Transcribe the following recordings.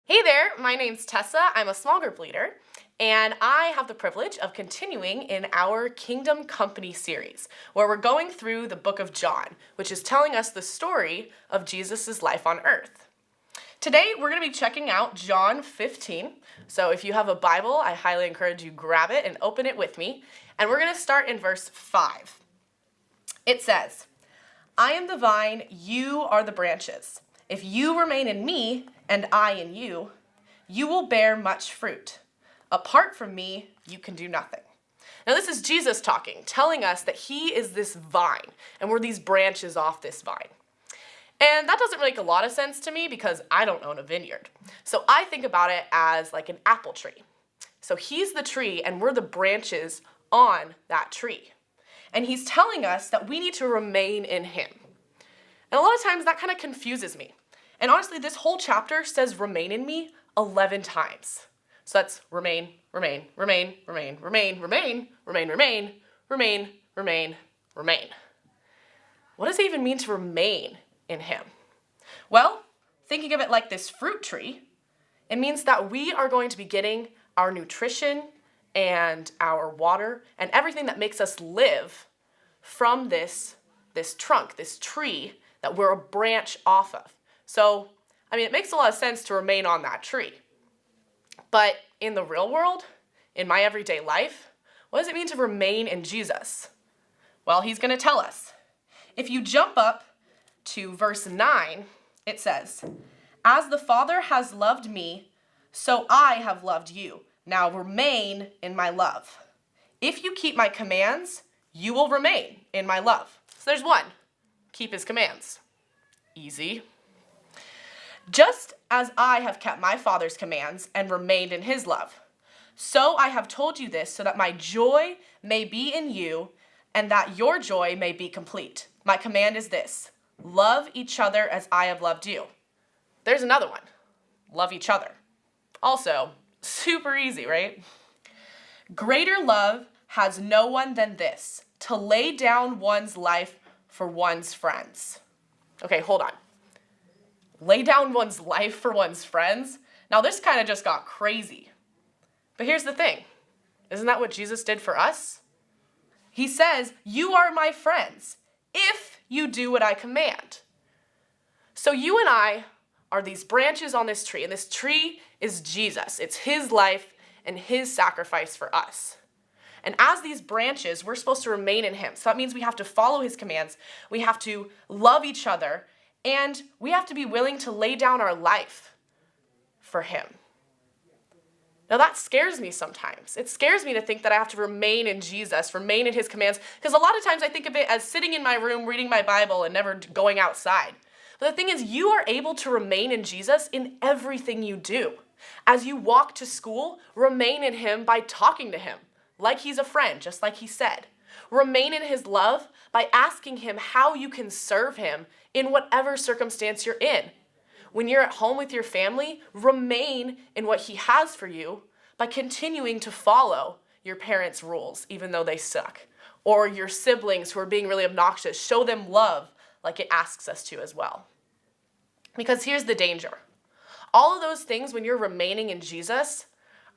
Hey there, my name's Tessa. I'm a small group leader, and I have the privilege of continuing in our Kingdom Company series, where we're going through the book of John, which is telling us the story of Jesus' life on earth. Today, we're going to be checking out John 15. So if you have a Bible, I highly encourage you grab it and open it with me. And we're going to start in verse 5. It says, "I am the vine, you are the branches. If you remain in me, and I in you, you will bear much fruit. Apart from me, you can do nothing." Now this is Jesus talking, telling us that he is this vine, and we're these branches off this vine. And that doesn't make a lot of sense to me because I don't own a vineyard. So I think about it as like an apple tree. So he's the tree, and we're the branches on that tree. And he's telling us that we need to remain in him. And a lot of times that kind of confuses me. And honestly, this whole chapter says remain in me 11 times. So that's remain, remain, remain, remain, remain, remain, remain, remain, remain, remain, remain. What does it even mean to remain in him? Well, thinking of it like this fruit tree, it means that we are going to be getting our nutrition and our water and everything that makes us live from this trunk, this tree that we're a branch off of. So, it makes a lot of sense to remain on that tree. But in the real world, in my everyday life, what does it mean to remain in Jesus? Well, he's going to tell us. If you jump up to verse 9, it says, "As the Father has loved me, so I have loved you. Now remain in my love. If you keep my commands, you will remain in my love." So there's one. Keep his commands. Easy. "Just as I have kept my Father's commands and remained in his love, so I have told you this so that my joy may be in you and that your joy may be complete. My command is this: love each other as I have loved you." There's another one. Love each other. Also, super easy, right? "Greater love has no one than this, to lay down one's life for one's friends." Okay, hold on. Lay down one's life for one's friends? Now this kind of just got crazy. But here's the thing. Isn't that what Jesus did for us? He says, "You are my friends if you do what I command." So you and I are these branches on this tree, and this tree is Jesus. It's his life and his sacrifice for us. And as these branches, we're supposed to remain in him. So that means we have to follow his commands. We have to love each other. And we have to be willing to lay down our life for him. Now that scares me sometimes. It scares me to think that I have to remain in Jesus, remain in his commands. Because a lot of times I think of it as sitting in my room, reading my Bible, and never going outside. But the thing is, you are able to remain in Jesus in everything you do. As you walk to school, remain in him by talking to him, like he's a friend, just like he said. Remain in his love by asking him how you can serve him in whatever circumstance you're in. When you're at home with your family, remain in what he has for you by continuing to follow your parents' rules, even though they suck. Or your siblings who are being really obnoxious, show them love like it asks us to as well. Because here's the danger. All of those things, when you're remaining in Jesus,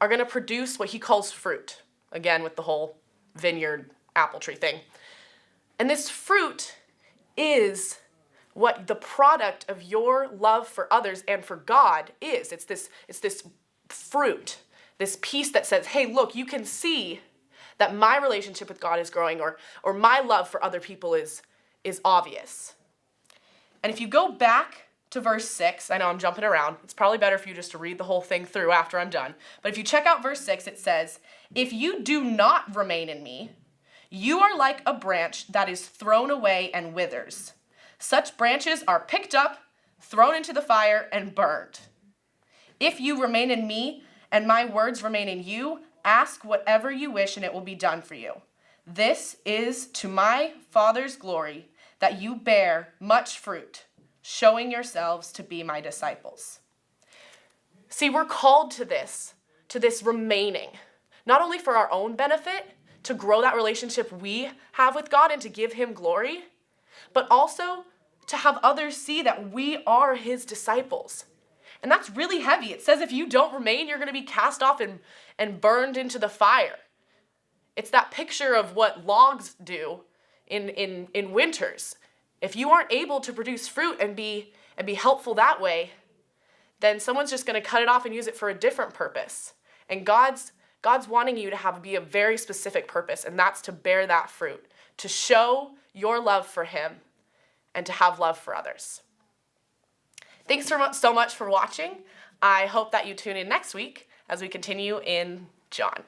are going to produce what he calls fruit. Again, with the whole vineyard apple tree thing. And this fruit is what the product of your love for others and for God is. It's this fruit, this piece that says, hey, look, you can see that my relationship with God is growing, or my love for other people is obvious. And if you go back to verse 6, I know I'm jumping around. It's probably better for you just to read the whole thing through after I'm done. But if you check out verse 6, it says, "If you do not remain in me, you are like a branch that is thrown away and withers. Such branches are picked up, thrown into the fire, and burned. If you remain in me, and my words remain in you, ask whatever you wish, and it will be done for you. This is to my Father's glory, that you bear much fruit, showing yourselves to be my disciples." See, we're called to this remaining, not only for our own benefit, to grow that relationship we have with God and to give him glory, but also to have others see that we are his disciples. And that's really heavy. It says if you don't remain, you're going to be cast off and burned into the fire. It's that picture of what logs do in winters. If you aren't able to produce fruit and be helpful that way, then someone's just going to cut it off and use it for a different purpose. And God's wanting you to be a very specific purpose, and that's to bear that fruit, to show your love for him and to have love for others. Thanks so much for watching. I hope that you tune in next week as we continue in John.